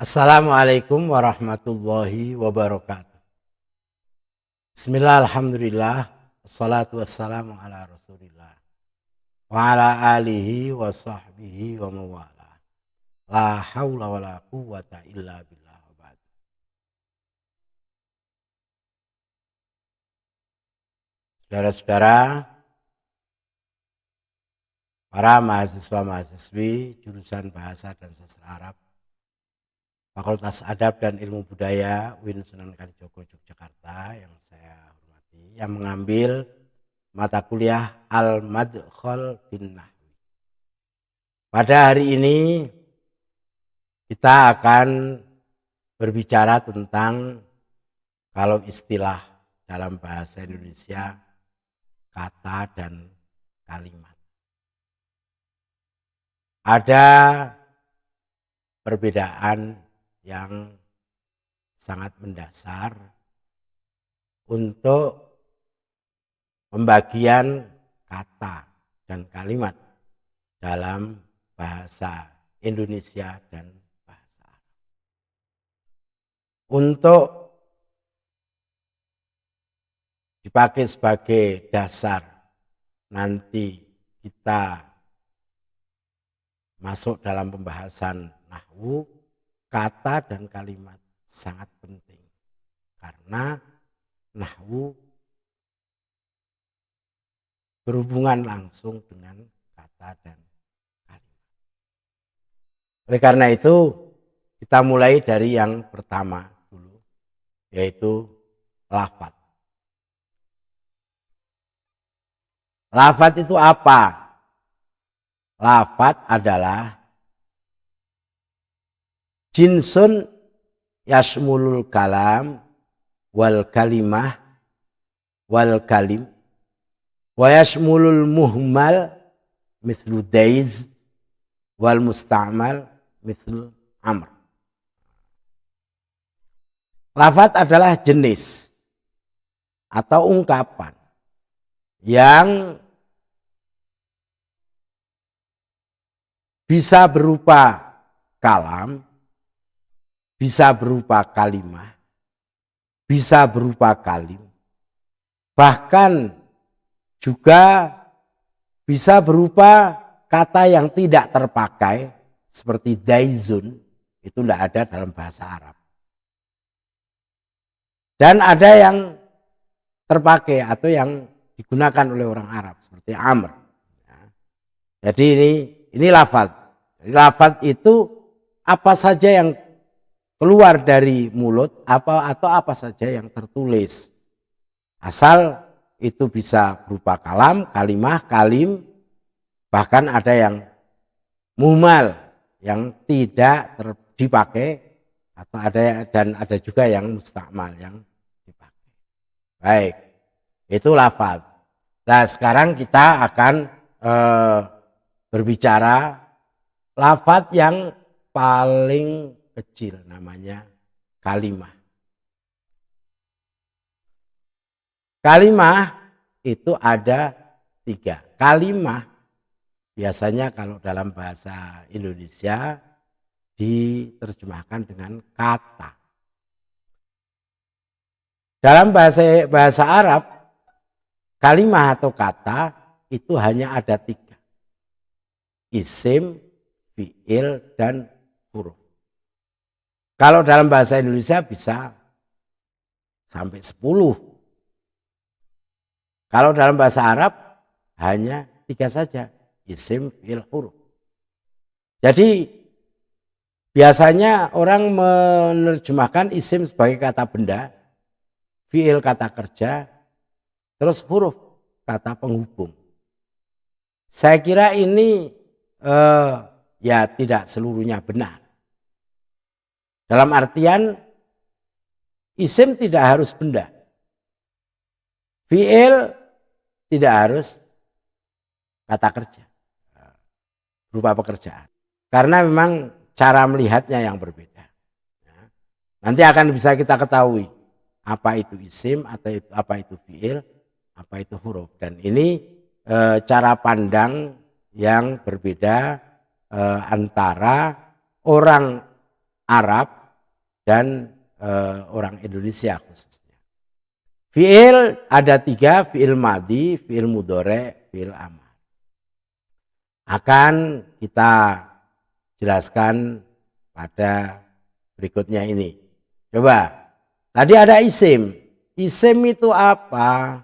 Assalamualaikum warahmatullahi wabarakatuh. Bismillah, alhamdulillah, wassalatu wassalamu ala rasulillah wa ala alihi wa sahbihi wa mawala. La hawla wa la quwwata illa billah wa ba'd. Saudara-saudara, para mahasiswa-mahasiswi jurusan Bahasa dan Sastra Arab Fakultas Adab dan Ilmu Budaya UIN Sunan Kalijogo Yogyakarta yang saya hormati, yang mengambil mata kuliah Al-Madkhal bin Nahwi. Pada hari ini kita akan berbicara tentang kalau istilah dalam bahasa Indonesia kata dan kalimat. Ada perbedaan yang sangat mendasar untuk pembagian kata dan kalimat dalam bahasa Indonesia dan bahasa Arab. Untuk dipakai sebagai dasar nanti kita masuk dalam pembahasan nahwu, kata dan kalimat sangat penting karena nahwu berhubungan langsung dengan kata dan kalimat. Oleh karena itu kita mulai dari yang pertama dulu, yaitu lafadz. Lafadz itu apa? Lafadz adalah jinsun yasmulul kalam wal kalimah wal kalim wa yasmulul muhmal mithlu daiz wal musta'mal mithlu amr. Lafadz adalah jenis atau ungkapan yang bisa berupa kalam, bisa berupa kalimah, bisa berupa kalim, bahkan juga bisa berupa kata yang tidak terpakai seperti daizun, itu tidak ada dalam bahasa Arab. Dan ada yang terpakai atau yang digunakan oleh orang Arab seperti amr. Jadi ini lafadz. Lafadz itu apa saja yang keluar dari mulut atau apa saja yang tertulis, asal itu bisa berupa kalam, kalimah, kalim, bahkan ada yang muhmal yang tidak dipakai, atau ada juga yang mustakmal yang dipakai. Baik, itu lafadz. Nah sekarang kita akan berbicara lafadz yang paling kecil, namanya kalimah. Kalimah itu ada 3. Kalimah biasanya kalau dalam bahasa Indonesia diterjemahkan dengan kata. Dalam bahasa Arab, kalimah atau kata itu hanya ada 3. Isim, fi'il, dan huruf. Kalau dalam bahasa Indonesia bisa sampai 10. Kalau dalam bahasa Arab hanya 3 saja. Isim, fi'il, huruf. Jadi biasanya orang menerjemahkan isim sebagai kata benda, fi'il kata kerja, terus huruf kata penghubung. Saya kira ini ya tidak seluruhnya benar. Dalam artian isim tidak harus benda. Fi'il tidak harus kata kerja berupa pekerjaan. Karena memang cara melihatnya yang berbeda. Nanti akan bisa kita ketahui apa itu isim, atau apa itu fi'il, apa itu huruf. Dan ini cara pandang yang berbeda antara orang Arab dan orang Indonesia khususnya. Fi'il ada 3, fi'il madhi, fi'il mudhari, fi'il amar. Akan kita jelaskan pada berikutnya ini. Coba, tadi ada isim. Isim itu apa?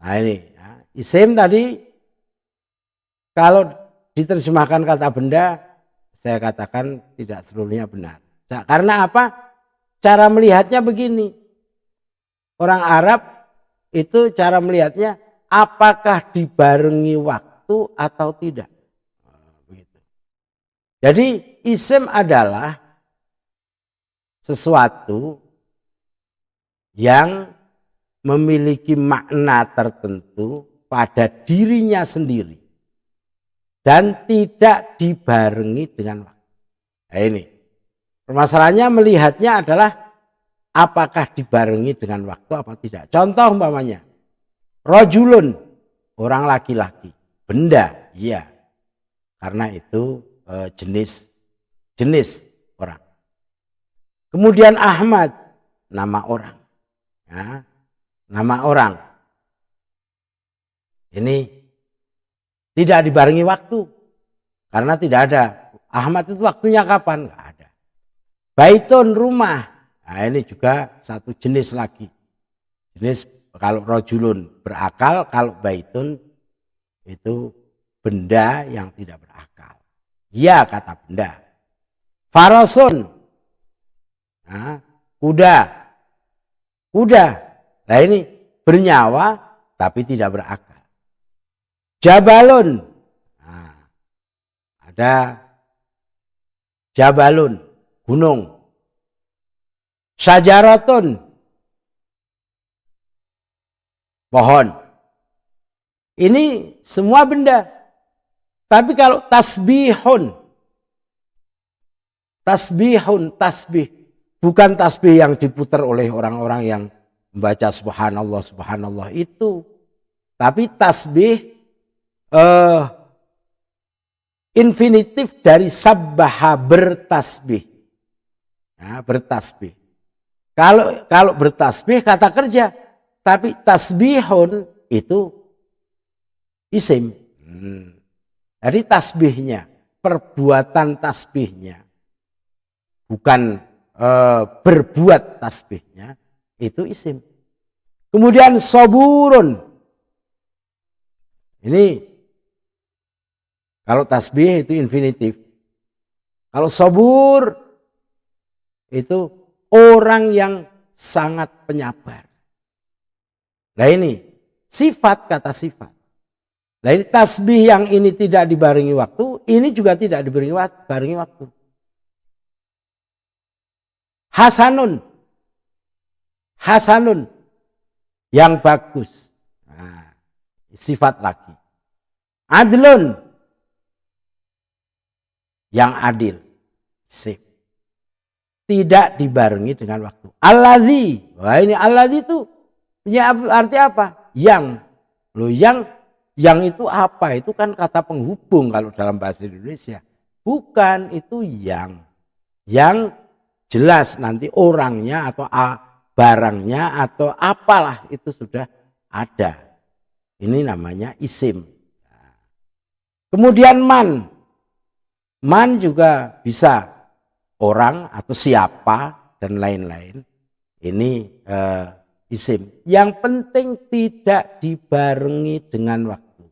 Nah ini, ya. Isim tadi kalau diterjemahkan kata benda, saya katakan tidak seluruhnya benar. Karena apa? Cara melihatnya begini. Orang Arab itu cara melihatnya apakah dibarengi waktu atau tidak. Begitu. Jadi isim adalah sesuatu yang memiliki makna tertentu pada dirinya sendiri dan tidak dibarengi dengan waktu. Nah ini permasalahannya, melihatnya adalah apakah dibarengi dengan waktu apa tidak. Contoh umpamanya rajulun, orang laki-laki, benda, iya, karena itu jenis orang. Kemudian Ahmad, nama orang, ya, nama orang. Ini tidak dibarengi waktu karena tidak ada. Ahmad itu waktunya kapan? Enggak ada. Baitun, rumah. Nah ini juga satu jenis lagi. Jenis kalau rajulun berakal, kalau baitun itu benda yang tidak berakal. Ya kata benda. Farasun. Nah, kuda. Kuda. Nah ini bernyawa tapi tidak berakal. Jabalun. Nah, ada jabalun, gunung. Syajaratun, pohon. Ini semua benda. Tapi kalau tasbihun, tasbih. Bukan tasbih yang diputar oleh orang-orang yang membaca subhanallah, subhanallah itu. Tapi tasbih infinitif dari sabbaha, bertasbih. Nah, bertasbih. Kalau bertasbih kata kerja, tapi tasbihun itu isim. Jadi tasbihnya, perbuatan tasbihnya, bukan berbuat tasbihnya, itu isim. Kemudian soburun, ini kalau tasbih itu infinitif. Kalau sobur itu orang yang sangat penyabar. Nah ini sifat, kata sifat. Nah ini tasbih yang ini tidak dibarengi waktu, ini juga tidak dibarengi waktu. Hasanun yang bagus. Nah, sifat lagi. Adlun yang adil. Sif. Tidak dibarengi dengan waktu. Alladzi. Wah ini alladzi itu punya arti apa? Yang. Loh yang itu apa? Itu kan kata penghubung kalau dalam bahasa Indonesia. Bukan, itu yang. Yang jelas nanti orangnya atau barangnya atau apalah itu sudah ada. Ini namanya isim. Kemudian man. Man juga bisa orang atau siapa dan lain-lain. Ini isim. Yang penting tidak dibarengi dengan waktu.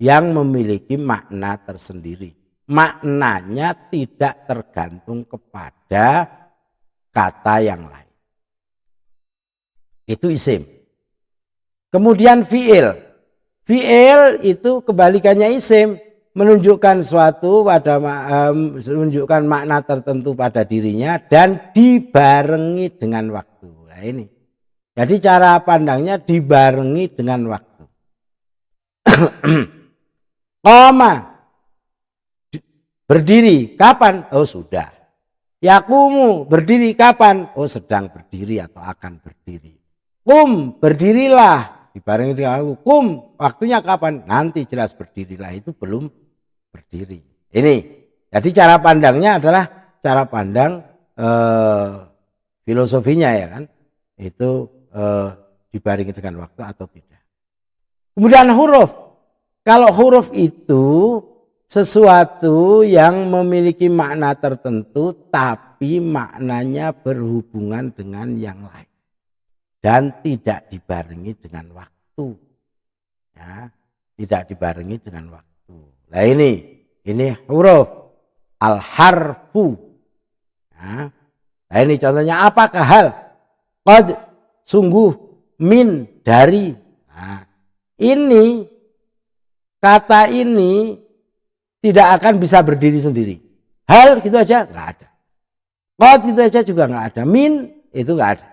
Yang memiliki makna tersendiri. Maknanya tidak tergantung kepada kata yang lain. Itu isim. Kemudian fi'il. Fi'il itu kebalikannya isim. Menunjukkan suatu pada menunjukkan makna tertentu pada dirinya dan dibarengi dengan waktu. Nah ini. Jadi cara pandangnya dibarengi dengan waktu. Qoma, berdiri kapan? Oh sudah. Yakumu, berdiri kapan? Oh sedang berdiri atau akan berdiri. Kum, berdirilah, dibarengi dengan waktu. Kum, waktunya kapan? Nanti jelas berdirilah, itu belum berdiri. Ini. Jadi cara pandangnya adalah cara pandang filosofinya ya kan, itu dibarengi dengan waktu atau tidak. Kemudian huruf, kalau huruf itu sesuatu yang memiliki makna tertentu tapi maknanya berhubungan dengan yang lain dan tidak dibarengi dengan waktu, ya, tidak dibarengi dengan waktu. Nah ini huruf al-harfu. Nah ini contohnya, apakah hal, qad sungguh, min dari. Nah ini kata ini tidak akan bisa berdiri sendiri. Hal gitu aja nggak ada. Qad gitu aja juga nggak ada. Min itu nggak ada.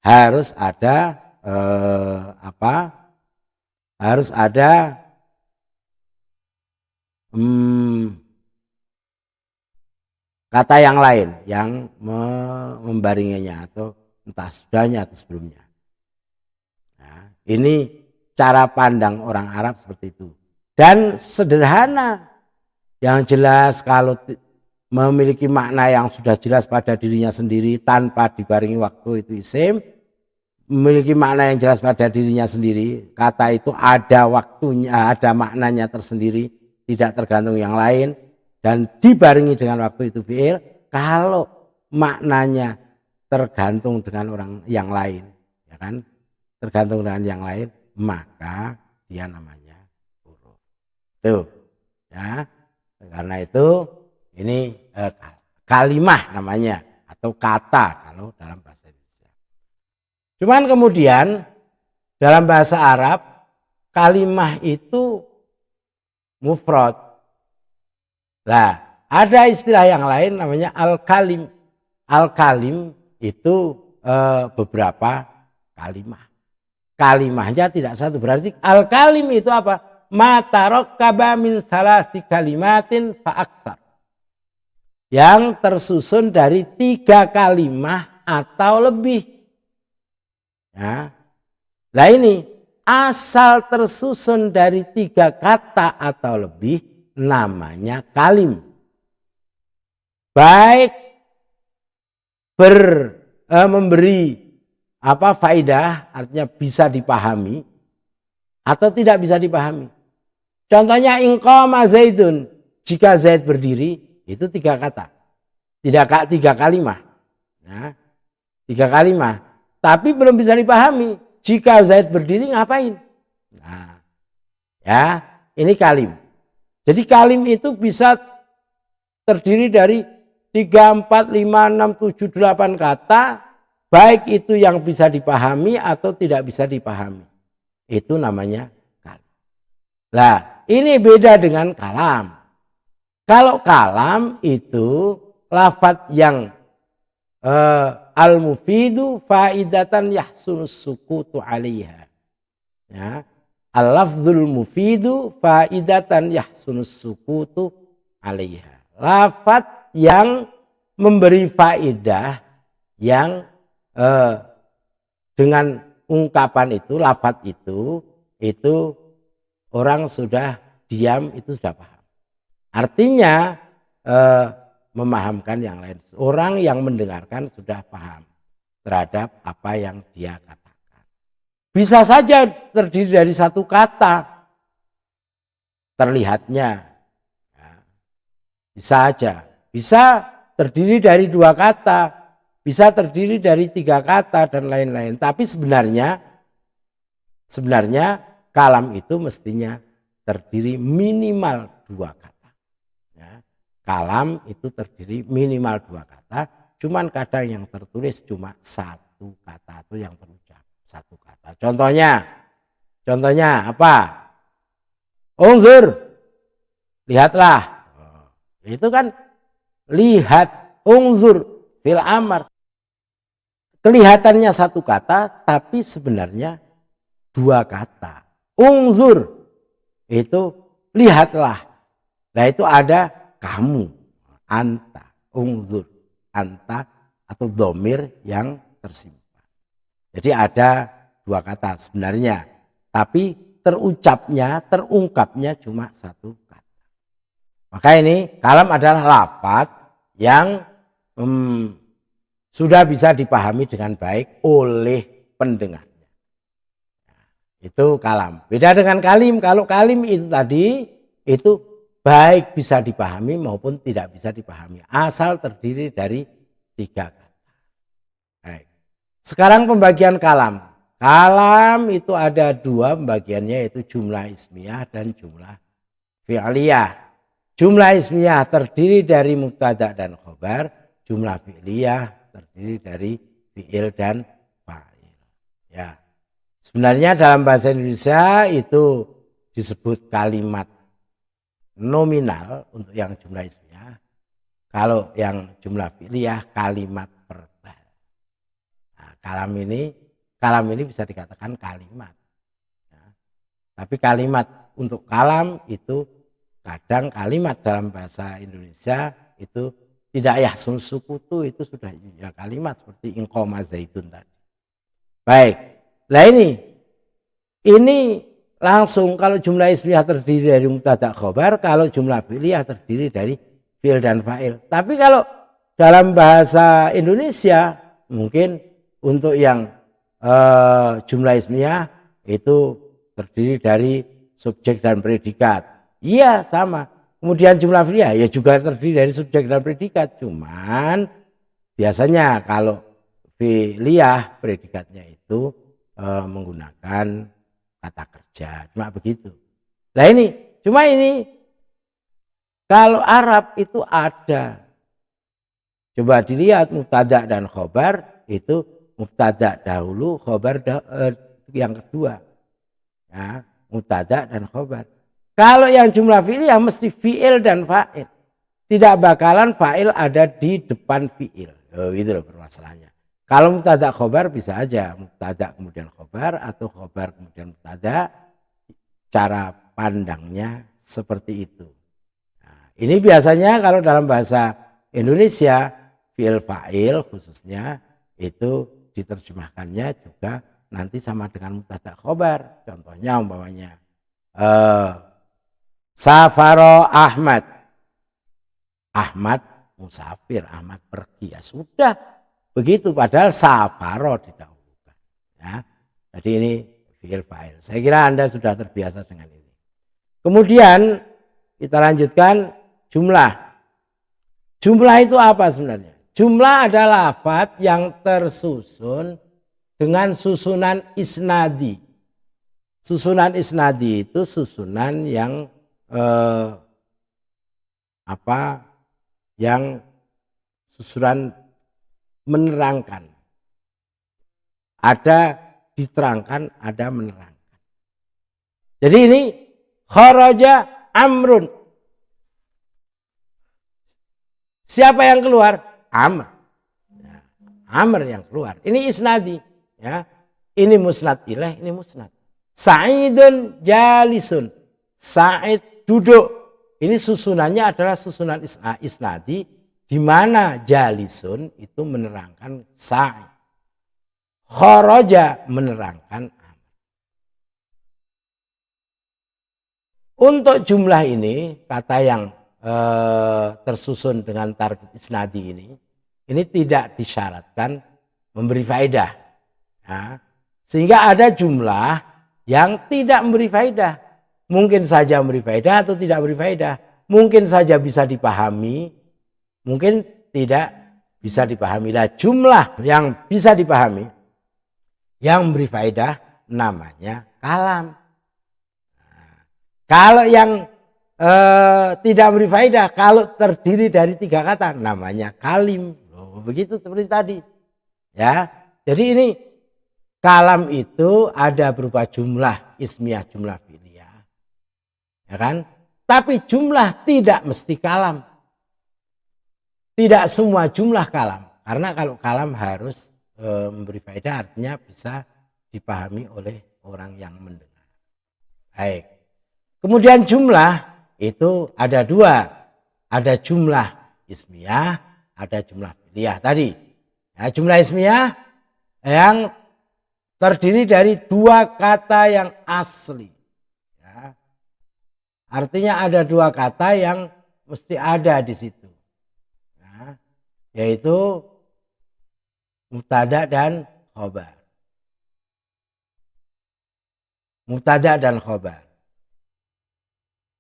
Harus ada harus ada kata yang lain yang membaringinya, atau entah sudahnya atau sebelumnya. Nah, ini cara pandang orang Arab seperti itu. Dan sederhana. Yang jelas kalau memiliki makna yang sudah jelas pada dirinya sendiri tanpa dibarengi waktu, itu isim. Memiliki makna yang jelas pada dirinya sendiri, kata itu ada waktunya, ada maknanya tersendiri, tidak tergantung yang lain, dan dibarengi dengan waktu, itu fi'il. Kalau maknanya tergantung dengan orang yang lain, ya kan, tergantung dengan yang lain, maka dia namanya huruf. Tuh, ya. Karena itu ini kalimah namanya, atau kata kalau dalam bahasa Indonesia. Cuman kemudian dalam bahasa Arab kalimah itu mufrad. Nah, ada istilah yang lain namanya al-kalim. Al-kalim itu beberapa kalimah. Kalimahnya tidak satu, berarti al-kalim itu apa? Ma tarakkaba min salasi kalimatin fa aktsar. Yang tersusun dari 3 kalimah atau lebih. Ya. Nah ini asal tersusun dari 3 kata atau lebih namanya kalim. Baik memberi faidah, artinya bisa dipahami atau tidak bisa dipahami. Contohnya inqama Zaidun, jika Zaid berdiri, itu 3 kata, tidak 3 kalimah, ya, 3 kalimah, tapi belum bisa dipahami. Jika Zaid berdiri ngapain? Nah, ya ini kalim. Jadi kalim itu bisa terdiri dari 3, 4, 5, 6, 7, 8 kata, baik itu yang bisa dipahami atau tidak bisa dipahami. Itu namanya kalim. Nah, ini beda dengan kalam. Kalau kalam itu lafadz yang al-mufidu faidatan yahsunus sukutu alaiha. Ya, al-lafdzul mufidu faidatan yahsunus sukutu alaiha. Lafadz yang memberi faidah yang dengan ungkapan itu, lafadz itu orang sudah diam, itu sudah paham. Artinya memahamkan yang lain. Orang yang mendengarkan sudah paham terhadap apa yang dia katakan. Bisa saja terdiri dari 1 kata terlihatnya. Ya, bisa aja. Bisa terdiri dari 2 kata. Bisa terdiri dari 3 kata dan lain-lain. Tapi sebenarnya kalam itu mestinya terdiri minimal 2 kata. Ya, kalam itu terdiri minimal 2 kata. Cuman kadang yang tertulis cuma 1 kata atau yang terucap 1 kata. Contohnya apa? Unzur, lihatlah. Itu kan lihat, unzur fil amar. Kelihatannya 1 kata tapi sebenarnya 2 kata. Unzur itu lihatlah. Nah itu ada kamu, anta, unzur, anta atau domir yang tersimpan. Jadi ada 2 kata sebenarnya, tapi terungkapnya cuma 1 kata. Maka ini kalam adalah lafadz yang sudah bisa dipahami dengan baik oleh pendengarnya. Itu kalam. Beda dengan kalim. Kalau kalim itu tadi itu baik bisa dipahami maupun tidak bisa dipahami. Asal terdiri dari 3 kata. Baik. Sekarang pembagian kalam. Kalam itu ada 2 pembagiannya, yaitu jumlah ismiyah dan jumlah fi'liyah. Jumlah ismiyah terdiri dari mubtada dan khobar. Jumlah fi'liyah terdiri dari fi'il dan fa'il. Ya. Sebenarnya dalam bahasa Indonesia itu disebut kalimat nominal untuk yang jumlah ismiyah. Kalau yang jumlah fi'liyah kalimat verbal. Nah, kalam ini bisa dikatakan kalimat. Ya. Tapi kalimat untuk kalam itu kadang kalimat dalam bahasa Indonesia itu tidak yahsul sukutu, itu sudah ya kalimat seperti ingqoma zaitun tadi. Baik. Nah ini langsung kalau jumlah ismiyah terdiri dari mubtada khobar, kalau jumlah fi'liyah terdiri dari fi'il dan fa'il. Tapi kalau dalam bahasa Indonesia mungkin untuk yang jumlah ismiyah itu terdiri dari subjek dan predikat. Iya sama. Kemudian jumlah fi'liyah ya juga terdiri dari subjek dan predikat. Cuman biasanya kalau fi'liyah predikatnya itu menggunakan kata kerja. Cuma begitu. Nah ini kalau Arab itu ada. Coba dilihat mubtada dan khobar itu mubtada dahulu, khobar yang kedua. Ya, mubtada dan khobar. Kalau yang jumlah fi'liyah mesti fi'il dan fa'il. Tidak bakalan fa'il ada di depan fi'il. Itu loh permasalahannya. Kalau mubtada khobar bisa aja mubtada kemudian khobar atau khobar kemudian mubtada. Cara pandangnya seperti itu. Nah, ini biasanya kalau dalam bahasa Indonesia fi'il fa'il khususnya itu diterjemahkannya juga nanti sama dengan mubtada khobar. Contohnya umpamanya Safaro Ahmad. Ahmad musafir, Ahmad pergi. Ya sudah. Begitu padahal safaro didahulukan. Ya. Jadi ini fi'il fa'il. Saya kira Anda sudah terbiasa dengan ini. Kemudian kita lanjutkan jumlah. Jumlah itu apa sebenarnya? Jumlah adalah lafaz yang tersusun dengan susunan isnadi. Susunan isnadi itu susunan yang yang susunan menerangkan. Ada diterangkan, ada menerangkan. Jadi ini kharaja amrun. Siapa yang keluar? Amr. Ya, Amr yang keluar. Ini isnadi. Ya. Ini musnad ilaih, ini musnad. Sa'idun jalisun. Sa'id duduk. Ini susunannya adalah susunan isnadi di mana jalisun itu menerangkan Sa'id. Kharaja menerangkan Amr. Untuk jumlah ini kata yang tersusun dengan tarkib isnadi ini tidak disyaratkan memberi faedah. Ya. Sehingga ada jumlah yang tidak memberi faedah. Mungkin saja memberi faedah atau tidak memberi faedah. Mungkin saja bisa dipahami, mungkin tidak bisa dipahami. Nah, jumlah yang bisa dipahami, yang memberi faedah namanya kalam. Nah, kalau yang tidak memberi faedah, kalau terdiri dari 3 kata namanya kalim. Begitu seperti tadi. Ya, jadi ini kalam itu ada berupa jumlah ismiyah, jumlah fi'liyah. Ya kan? Tapi jumlah tidak mesti kalam. Tidak semua jumlah kalam. Karena kalau kalam harus memberi faedah, artinya bisa dipahami oleh orang yang mendengar. Baik. Kemudian jumlah itu ada 2. Ada jumlah ismiyah, ada jumlah fi'liyah tadi. Ya, jumlah ismiyah yang terdiri dari 2 kata yang asli. Ya. Artinya ada 2 kata yang mesti ada di situ. Ya. yaitu mubtada dan khobar. Mubtada dan khobar.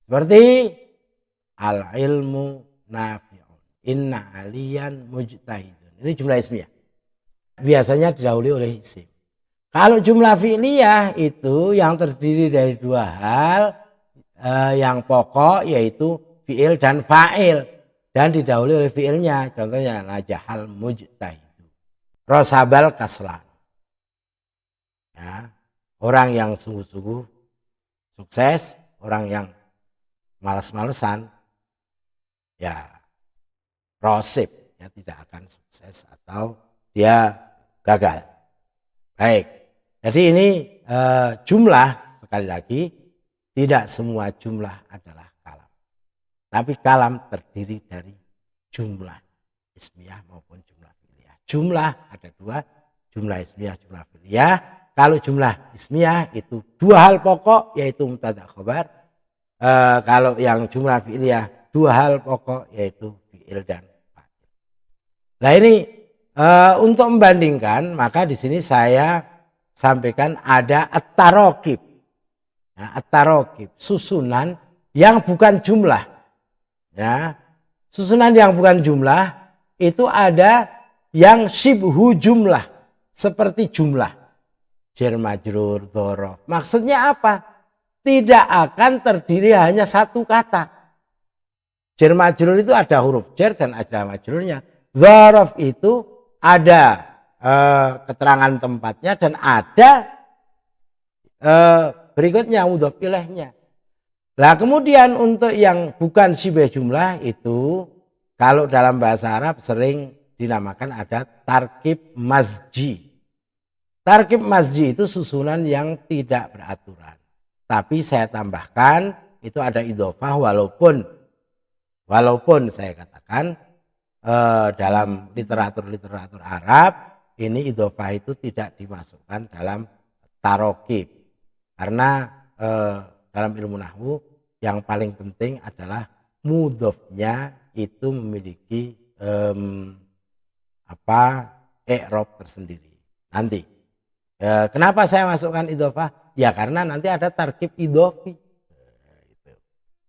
Seperti al-ilmu nafi'un, inna aliyan mujtahidun. Ini jumlah ismiyah. Biasanya didahului oleh isim. Kalau jumlah fi'liyah itu yang terdiri dari dua hal yang pokok, yaitu fi'il dan fa'il, dan didahului oleh fi'ilnya. Contohnya najahal mujtahidu, rosabal kaslan. Ya, orang yang sungguh-sungguh sukses, orang yang malas-malesan, ya rosib, ya tidak akan sukses atau dia gagal. Baik, jadi ini jumlah, sekali lagi, tidak semua jumlah adalah kalam. Tapi kalam terdiri dari jumlah ismiyah maupun jumlah fi'liyah. Jumlah ada dua, jumlah ismiyah, jumlah fi'liyah. Kalau jumlah ismiyah itu dua hal pokok, yaitu mubtada khobar. Kalau yang jumlah fi'liyah dua hal pokok, yaitu fi'il dan fa'il. Nah ini untuk membandingkan, maka di sini saya sampaikan ada at-tarokib. Nah, at-tarokib, susunan yang bukan jumlah. Ya, susunan yang bukan jumlah itu ada yang syibhu jumlah, seperti jumlah. Jar majrur, dzaraf. Maksudnya apa? Tidak akan terdiri hanya satu kata. Jar majrur itu ada huruf jar dan ada majrurnya. Dzaraf itu ada keterangan tempatnya dan ada berikutnya mudhof ilaihnya. Nah kemudian untuk yang bukan syibh jumlah itu, kalau dalam bahasa Arab sering dinamakan ada tarkib mazji. Tarkib mazji itu susunan yang tidak beraturan. Tapi saya tambahkan itu ada idhofah, walaupun saya katakan dalam literatur Arab ini idhofah itu tidak dimasukkan dalam tarokib. Karena dalam ilmu nahwu yang paling penting adalah mudhofnya itu memiliki i'rab tersendiri. Nanti kenapa saya masukkan idhofah? Ya karena nanti ada tarkib idhofi.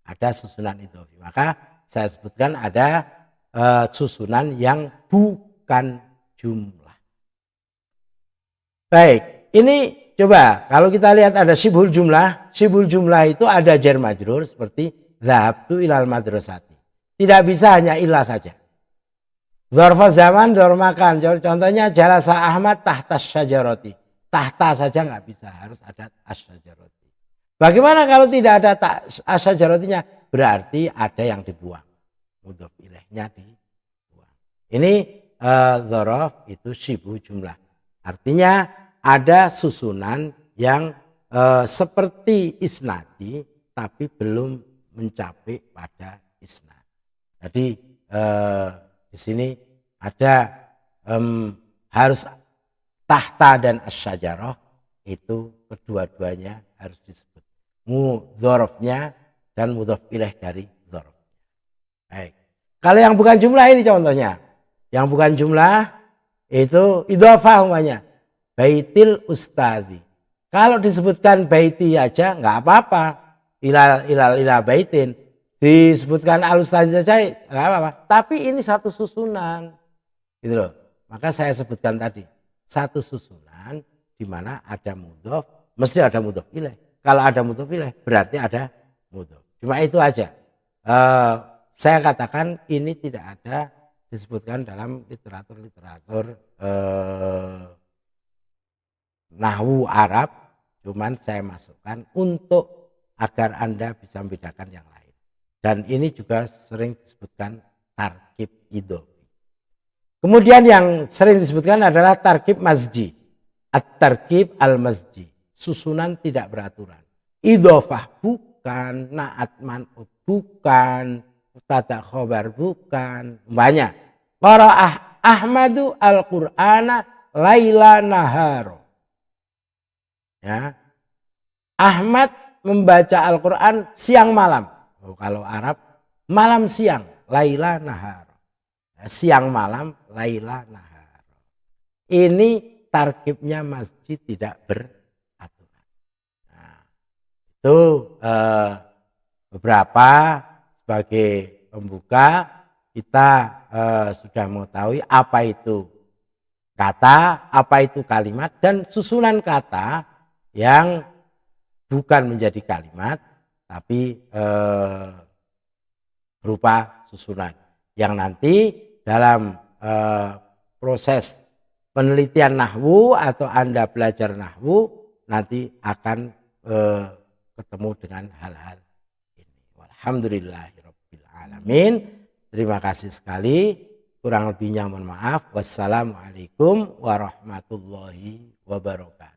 Ada susunan idhofi. Maka saya sebutkan ada susunan yang bukan jumlah. Baik, ini coba kalau kita lihat ada syibhul jumlah. Syibhul jumlah itu ada jar majrur seperti dhahabtu ilal madrasati. Tidak bisa hanya ilah saja. Dzarfa zaman, dzarf makan. Contohnya jalasa Ahmad tahta syajarati. Tahta saja nggak bisa, harus ada asyajarati. Bagaimana kalau tidak ada asyajaratinya? Berarti ada yang dibuang. Mudhof ilaihnya dibuang. Ini dzaraf itu syibhu jumlah. Artinya ada susunan yang seperti isnadi tapi belum mencapai pada isnad. Jadi di sini ada harus tahta dan asyajarah, itu kedua-duanya harus disebut. Mudhorofnya dan mudhof ilaih dari dzaraf. Baik. Kalau yang bukan jumlah ini contohnya. Yang bukan jumlah itu idhofah umpamanya. Baitil ustadzi. Kalau disebutkan baiti aja nggak apa-apa. Ila baitin. Disebutkan al ustadzi saja nggak apa-apa. Tapi ini satu susunan. Gitu loh. Maka saya sebutkan tadi. Satu susunan di mana ada mudhof, mesti ada mudhof ilaih. Kalau ada mudhof ilaih berarti ada mudhof. Cuma itu aja. Saya katakan ini tidak ada disebutkan dalam literatur nahwu Arab. Cuman saya masukkan untuk agar Anda bisa membedakan yang lain. Dan ini juga sering disebutkan tarkib idhofi. Kemudian yang sering disebutkan adalah tarkib mazji. At-tarkib al-mazji. Susunan tidak beraturan. Idhofah bukan, na'at man'ut bukan, mubtada khobar bukan. Banyak. Qara'ah Ahmadu al-Qur'ana laila naharo. Ya. Ahmad membaca Al-Quran siang malam. Kalau Arab malam siang, laila naharo. siang malam, laila nahar. Ini tarkibnya masjid tidak beraturan. Nah, itu beberapa sebagai pembuka kita sudah mengetahui apa itu kata, apa itu kalimat, dan susunan kata yang bukan menjadi kalimat tapi berupa susunan yang nanti dalam proses penelitian nahwu atau Anda belajar nahwu nanti akan ketemu dengan hal-hal ini. Walhamdulillahirabbil alamin. Terima kasih sekali. Kurang lebihnya mohon maaf. Wassalamualaikum warahmatullahi wabarakatuh.